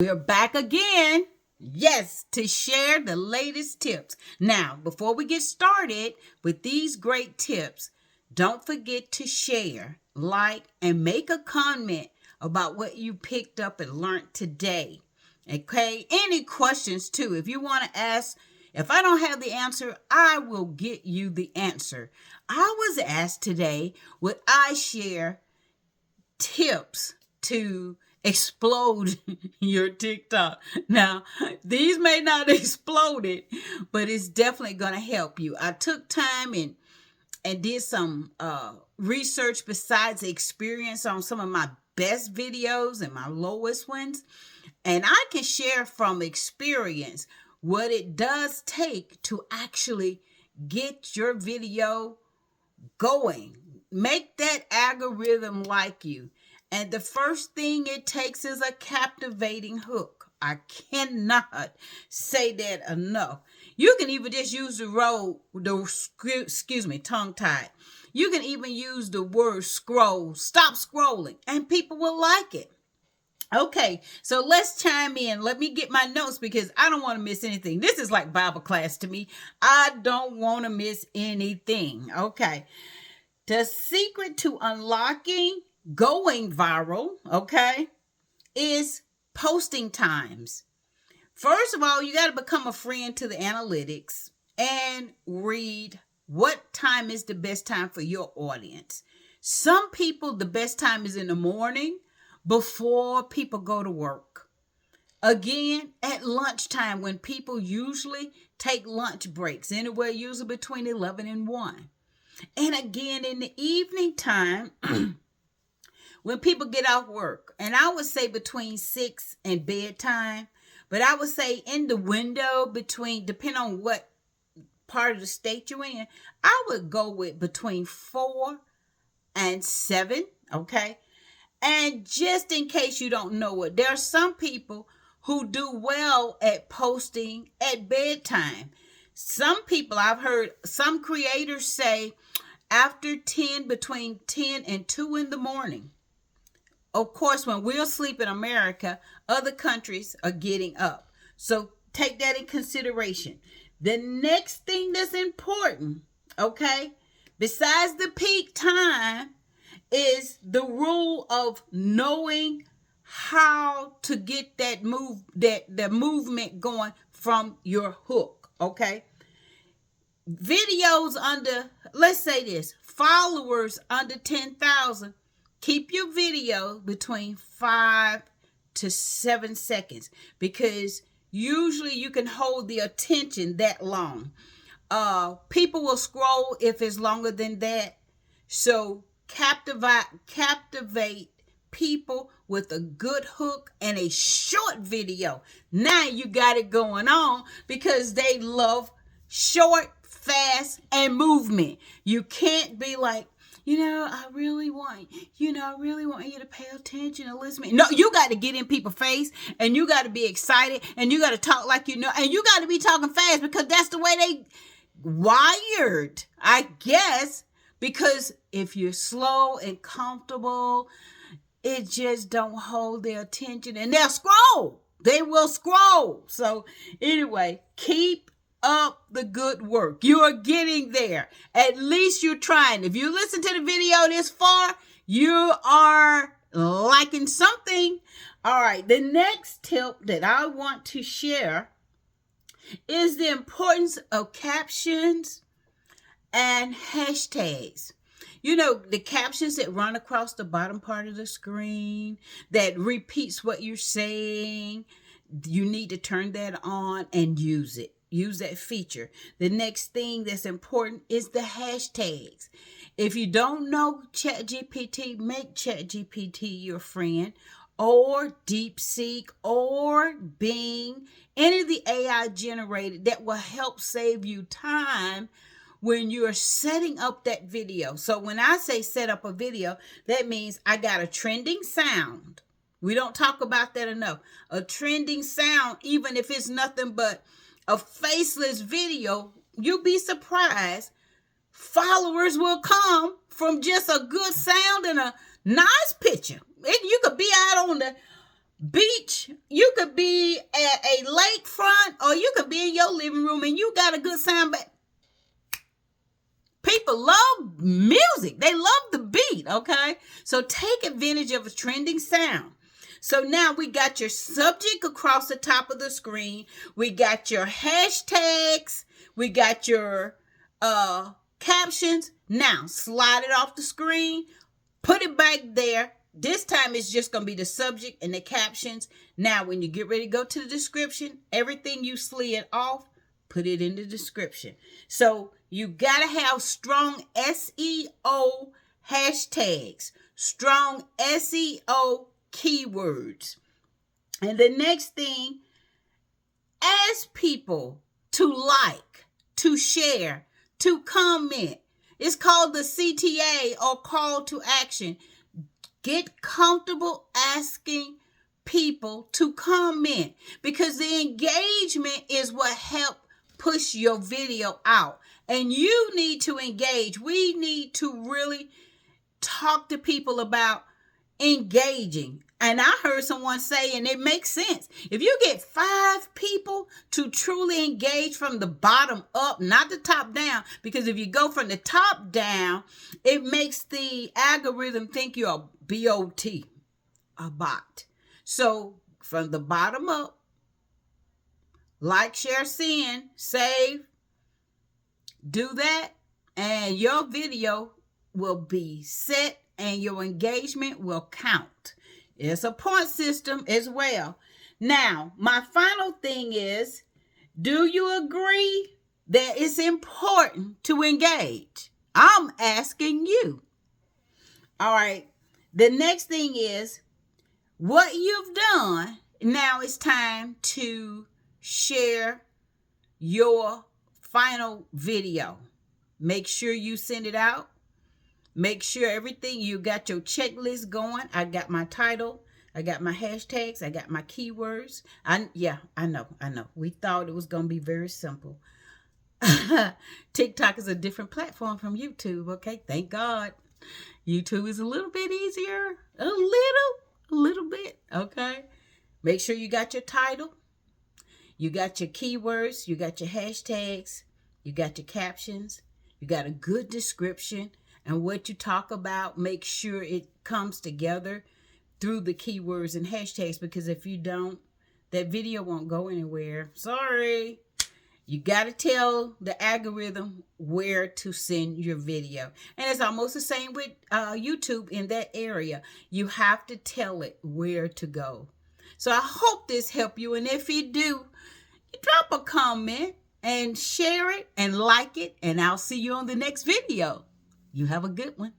We're back again. Yes, to share the latest tips. Now, before we get started with these great tips, don't forget to share, like, and make a comment about what you picked up and learned today. Okay, any questions too. If you want to ask, if I don't have the answer, I will get you the answer. I was asked today, would I share tips to explode your TikTok? Now, these may not explode it, but it's definitely going to help you. I took time and did some research besides experience on some of my best videos and my lowest ones. And I can share from experience what it does take to actually get your video going. Make that algorithm like you. And the first thing it takes is a captivating hook. I cannot say that enough. You can even just use tongue tied. You can even use the word scroll, stop scrolling, and people will like it. Okay, so let's chime in. Let me get my notes because I don't want to miss anything. This is like Bible class to me. I don't want to miss anything. Okay. The secret to unlocking going viral, okay, is posting times. First of all, you got to become a friend to the analytics and read what time is the best time for your audience. Some people, the best time is in the morning before people go to work. Again, at lunchtime when people usually take lunch breaks, anywhere usually between 11 and 1. And again, in the evening time, when people get off work, and I would say between 6 and bedtime, but I would say in the window between, depending on what part of the state you're in, I would go with between 4 and 7, okay? And just in case you don't know it, there are some people who do well at posting at bedtime. Some people, I've heard some creators say after 10, between 10 and 2 in the morning. Of course, when we're asleep in America, other countries are getting up. So take that in consideration. The next thing that's important, okay, besides the peak time, is the rule of knowing how to get that the movement going from your hook, okay? Videos under, let's say this, followers under 10,000, keep your video between 5 to 7 seconds because usually you can hold the attention that long. People will scroll if it's longer than that. So captivate people with a good hook and a short video. Now you got it going on because they love short, fast, and movement. You can't be like, I really want you to pay attention and listen. No, you got to get in people's face and you got to be excited and you got to talk like and you got to be talking fast because that's the way they wired, I guess. Because if you're slow and comfortable, it just don't hold their attention and they'll scroll. They will scroll. So anyway, keep up the good work. You are getting there. At least you're trying. If you listen to the video this far, you are liking something. All right. The next tip that I want to share is the importance of captions and hashtags. The captions that run across the bottom part of the screen that repeats what you're saying. You need to turn that on and use it. Use that feature. The next thing that's important is the hashtags. If you don't know ChatGPT, make ChatGPT your friend, or DeepSeek, or Bing, any of the AI generated that will help save you time when you're setting up that video. So when I say set up a video, that means I got a trending sound. We don't talk about that enough. A trending sound, even if it's nothing but a faceless video, you'll be surprised. Followers will come from just a good sound and a nice picture. You could be out on the beach, you could be at a lakefront, or you could be in your living room and you got a good sound, but people love music. They love the beat, okay? So take advantage of a trending sound. So now we got your subject across the top of the screen. We got your hashtags. We got your captions. Now slide it off the screen. Put it back there. This time it's just going to be the subject and the captions. Now when you get ready to go to the description, everything you slid off, put it in the description. So you got to have strong SEO hashtags, strong SEO keywords. And the next thing, ask people to like, to share, to comment. It's called the CTA, or call to action. Get comfortable asking people to comment, because the engagement is what helps push your video out. And you need to engage. We need to really talk to people about engaging. And I heard someone say, and it makes sense, if you get 5 people to truly engage from the bottom up, not the top down, because if you go from the top down, it makes the algorithm think you're a BOT, a bot. So from the bottom up, like, share, send, save, do that, and your video will be set and your engagement will count. It's a point system as well. Now, my final thing is, do you agree that it's important to engage? I'm asking you. All right. The next thing is, what you've done, now it's time to share your final video. Make sure you send it out. Make sure everything, you got your checklist going. I got my title. I got my hashtags. I got my keywords. I know. We thought it was going to be very simple. TikTok is a different platform from YouTube. Okay. Thank God. YouTube is a little bit easier. A little bit. Okay. Make sure you got your title. You got your keywords. You got your hashtags. You got your captions. You got a good description. And what you talk about, make sure it comes together through the keywords and hashtags, because if you don't, that video won't go anywhere. Sorry. You got to tell the algorithm where to send your video. And it's almost the same with YouTube in that area. You have to tell it where to go. So I hope this helped you. And if you do, you drop a comment and share it and like it. And I'll see you on the next video. You have a good one.